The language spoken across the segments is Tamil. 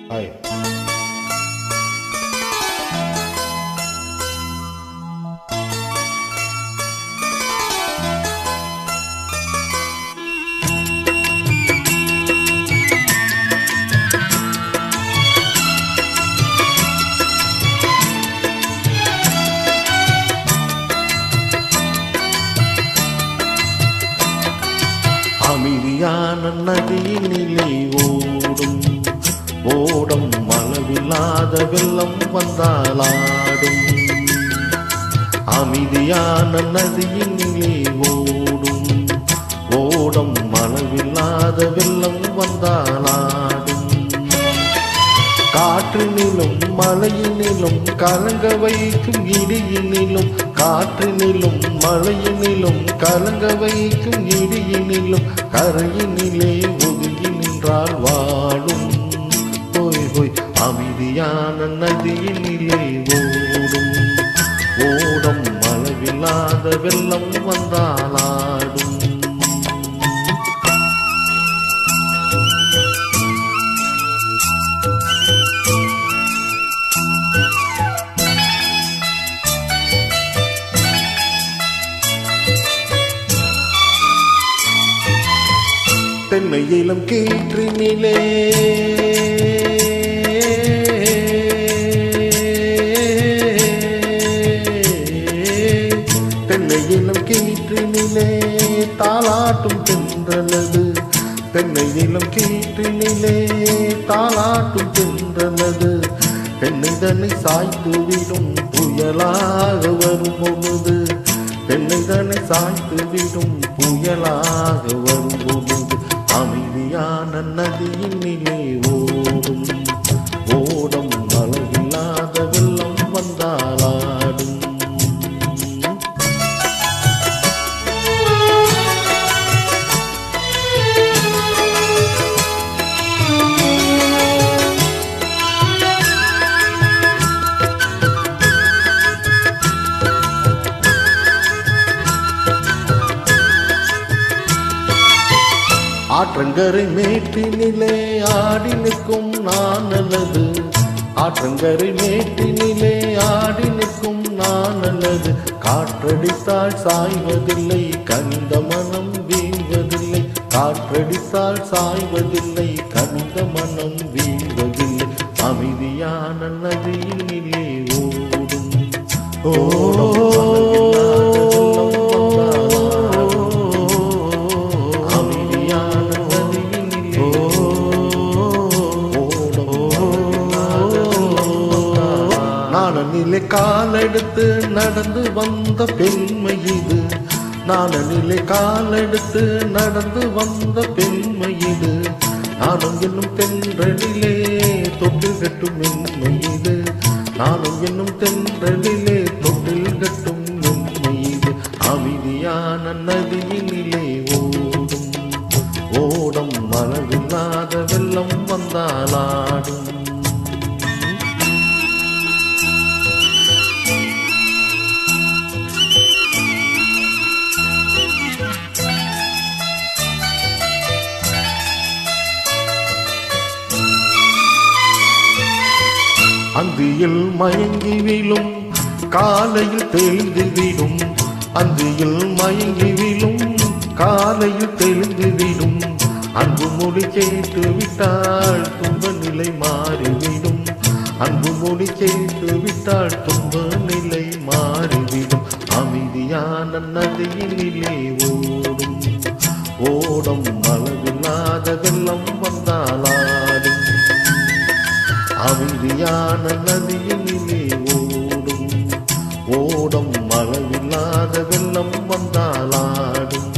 ஹாய். அமைதியான நதியினிலே ஓடும் ஓடம் அளவில்லாத வெள்ளம் வந்தாலாடும். அமைதியான நதியினிலே ஓடும் ஓடம் அளவில்லாத வெள்ளம் வந்தாலாடும். காற்றினிலும் மழையினிலும் கலங்க வைக்கும் இடியினிலும், காற்றினிலும் மழையினிலும் கலங்க வைக்கும் இடியினிலும், கரையினிலே ஒதுங்கி நின்றால் வாழும். போய் போய் அமைதியான நதியினிலே ஓடும் ஓடம் அளவில்லாத வெள்ளம் வந்தாலாடும். தென்னை இளம் கீற்றினிலே தென்னை இளம் கீற்றினிலே தாலாட்டும் தென்றலது. தென்னை இளம் கீற்றினிலே தாலாட்டும் தென்றலது. தென்னை தன்னை சாய்த்துவிடும் புயலாக வரும் பொழுது, தென்னை தன்னை சாய்த்துவிடும் புயலாக வரும் பொழுது, அமைதியான நதியினிலே ஓடும் ஓடம் அளவில்லாத வெள்ளம் வந்தாலாடும். ஆற்றங்கரை மேட்டினிலே ஆடி நிற்கும் நான் அல்லது, ஆற்றங்கரை மேட்டினிலே ஆடி நிற்கும் நான் அல்லது, காற்றடித்தால் சாய்வதில்லை கனிந்த மனம் வீழ்வதில்லை, காற்றடித்தால் சாய்வதில்லை கனிந்த மனம் வீழ்வதில்லை, அமைதியான நதியினிலே ஓடும் ஓடும். நாணனிலே காலெடுத்து நடந்து வந்த பெண்மை இது, நாணனிலே காலெடுத்து நடந்து வந்த பெண்மை இது, நானும் என்னும் தென்றலிலே தொட்டில் கட்டும் மென்மை இது, நானும் என்னும் தென்றலிலே தொட்டில் கட்டும் மென்மை இது, அமைதியான நதியினிலே ஓடும் ஓடம் அளவில்லாத வெள்ளம் வந்தாலாடும். அந்தியில் மயங்கி விழும் காலையில் தெளிந்து விடும், அந்தியில் மயங்கி விழும் காலையில் தெளிந்து விடும், அன்பு மொழி கேட்டு விட்டால் துன்ப நிலை மாறிவிடும், அன்பு மொழி கேட்டு விட்டால் துன்ப நிலை மாறிவிடும், அமைதியான நதியினிலே ஓடும் ஓடம் அளவில்லாத வெள்ளம் வந்தாலாடும். அமைதியான நதியினிலே ஓடும் ஓடம் அளவில்லாத வெள்ளம் வந்தாலாடும்.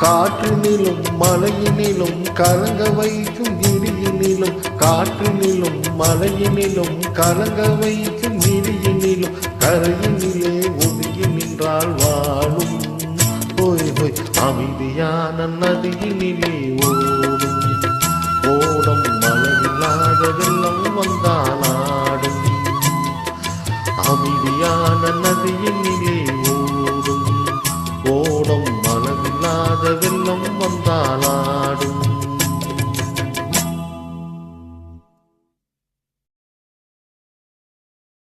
காற்றினிலும் மழையினிலும் கலங்க வைக்கும் இடியினிலும், காற்றினிலும் மழையினிலும் கலங்க வைக்கும் இடியினிலும், கரையினிலே ஒதுங்கி நின்றால் வாழும். போய் போய் அமைதியான நதியினிலே ஓடும் ஓடம் அளவில்லாத வெள்ளம் வந்தால்